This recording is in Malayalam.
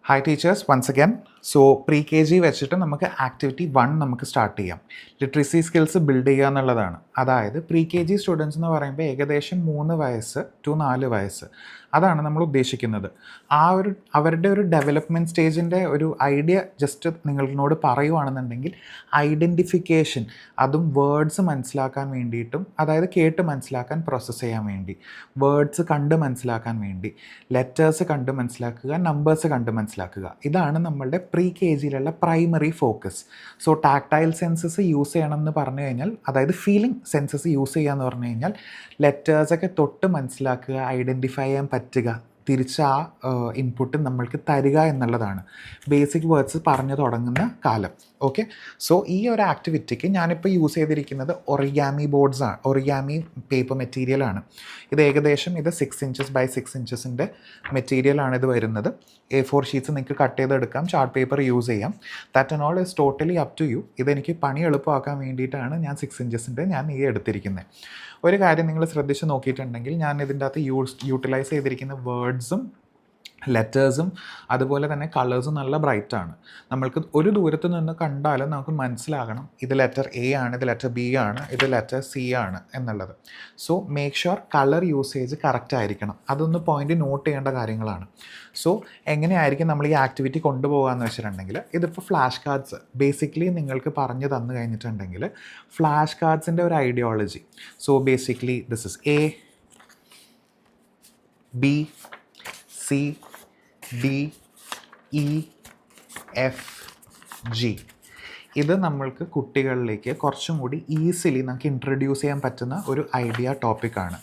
Hi teachers once again. So pre K G വെച്ചിട്ട് നമുക്ക് ആക്ടിവിറ്റി 1 നമുക്ക് സ്റ്റാർട്ട് ചെയ്യാം. ലിറ്ററസി സ്കിൽസ് ബിൽഡ് ചെയ്യുക എന്നുള്ളതാണ്. അതായത് പ്രീ കെ ജി സ്റ്റുഡൻസ് എന്ന് പറയുമ്പോൾ ഏകദേശം 3 വയസ്സ് ടു 4 വയസ്സ്, അതാണ് നമ്മൾ ഉദ്ദേശിക്കുന്നത്. അവരുടെ ഒരു ഡെവലപ്മെൻറ്റ് സ്റ്റേജിൻ്റെ ഒരു ഐഡിയ ജസ്റ്റ് നിങ്ങളോട് പറയുവാണെന്നുണ്ടെങ്കിൽ ഐഡൻറ്റിഫിക്കേഷൻ, അതും വേർഡ്സ് മനസ്സിലാക്കാൻ വേണ്ടിയിട്ടും, അതായത് കേട്ട് മനസ്സിലാക്കാൻ, പ്രോസസ്സ് ചെയ്യാൻ വേണ്ടി, വേർഡ്സ് കണ്ട് മനസ്സിലാക്കാൻ വേണ്ടി, ലെറ്റേഴ്സ് കണ്ട് മനസ്സിലാക്കുക, നമ്പേഴ്സ് കണ്ട് മനസ്സിലാക്കുക, ഇതാണ് നമ്മളുടെ പ്രീ കെ ജിയിലുള്ള primary focus. So tactile senses use ചെയ്യണം എന്ന് പറഞ്ഞു കഴിഞ്ഞാൽ, അതായത് ഫീലിംഗ് സെൻസസ് യൂസ് ചെയ്യുക എന്ന് പറഞ്ഞു കഴിഞ്ഞാൽ ലെറ്റേഴ്സൊക്കെ തൊട്ട് മനസ്സിലാക്കുക, ഐഡൻറ്റിഫൈ ചെയ്യാൻ പറ്റുക, തിരിച്ച് ആ ഇൻപുട്ട് നമ്മൾക്ക് തരിക എന്നുള്ളതാണ് ബേസിക് വേർഡ്സ് പറഞ്ഞു തുടങ്ങുന്ന കാലം. ഓക്കെ, സോ ഈ ഒരു ആക്ടിവിറ്റിക്ക് ഞാനിപ്പോൾ യൂസ് ചെയ്തിരിക്കുന്നത് ഒറിഗാമി ബോർഡ്സാണ്, ഒറിഗാമി പേപ്പർ മെറ്റീരിയലാണ്. ഇത് ഏകദേശം 6 ഇഞ്ചസ് ബൈ 6 ഇഞ്ചസിൻ്റെ മെറ്റീരിയലാണ് ഇത് വരുന്നത്. A4 ഷീറ്റ്സ് നിങ്ങൾക്ക് കട്ട് ചെയ്തെടുക്കാം, ചാർട്ട് പേപ്പർ യൂസ് ചെയ്യാം. That and all is totally up to you. ഇതെനിക്ക് പണി എളുപ്പമാക്കാൻ വേണ്ടിയിട്ടാണ് ഞാൻ 6 ഇഞ്ചസിൻ്റെ ഈ എടുത്തിരിക്കുന്നത്. ഒരു കാര്യം നിങ്ങൾ ശ്രദ്ധിച്ച് നോക്കിയിട്ടുണ്ടെങ്കിൽ, ഞാൻ ഇതിൻ്റെ അകത്ത് യൂട്ടിലൈസ് ചെയ്തിരിക്കുന്ന വേർഡ്സും ലെറ്റേഴ്സും അതുപോലെ തന്നെ കളേഴ്സും നല്ല ബ്രൈറ്റാണ്. നമ്മൾക്ക് ഒരു ദൂരത്ത് നിന്ന് കണ്ടാലും നമുക്ക് മനസ്സിലാകണം ഇത് ലെറ്റർ എ ആണ്, ഇത് ലെറ്റർ ബി ആണ്, ഇത് ലെറ്റർ സി ആണ് എന്നുള്ളത്. So make sure colour usage correct ആയിരിക്കണം. അതൊന്ന് പോയിൻ്റ് നോട്ട് ചെയ്യേണ്ട കാര്യങ്ങളാണ്. സോ എങ്ങനെയായിരിക്കും നമ്മൾ ഈ ആക്ടിവിറ്റി കൊണ്ടുപോകാമെന്ന് വെച്ചിട്ടുണ്ടെങ്കിൽ, ഇതിപ്പോൾ ഫ്ലാഷ് കാർഡ്സ് ബേസിക്കലി നിങ്ങൾക്ക് പറഞ്ഞു തന്നു കഴിഞ്ഞിട്ടുണ്ടെങ്കിൽ, ഫ്ലാഷ് കാർഡ്സിൻ്റെ ഒരു ideology. So basically this is A, B, C, D, E, F, G. ഇത് നമ്മൾക്ക് കുട്ടികളിലേക്ക് കുറച്ചും കൂടി ഈസിലി നമുക്ക് ഇൻട്രൊഡ്യൂസ് ചെയ്യാൻ പറ്റുന്ന ഒരു ഐഡിയ ടോപ്പിക്കാണ്.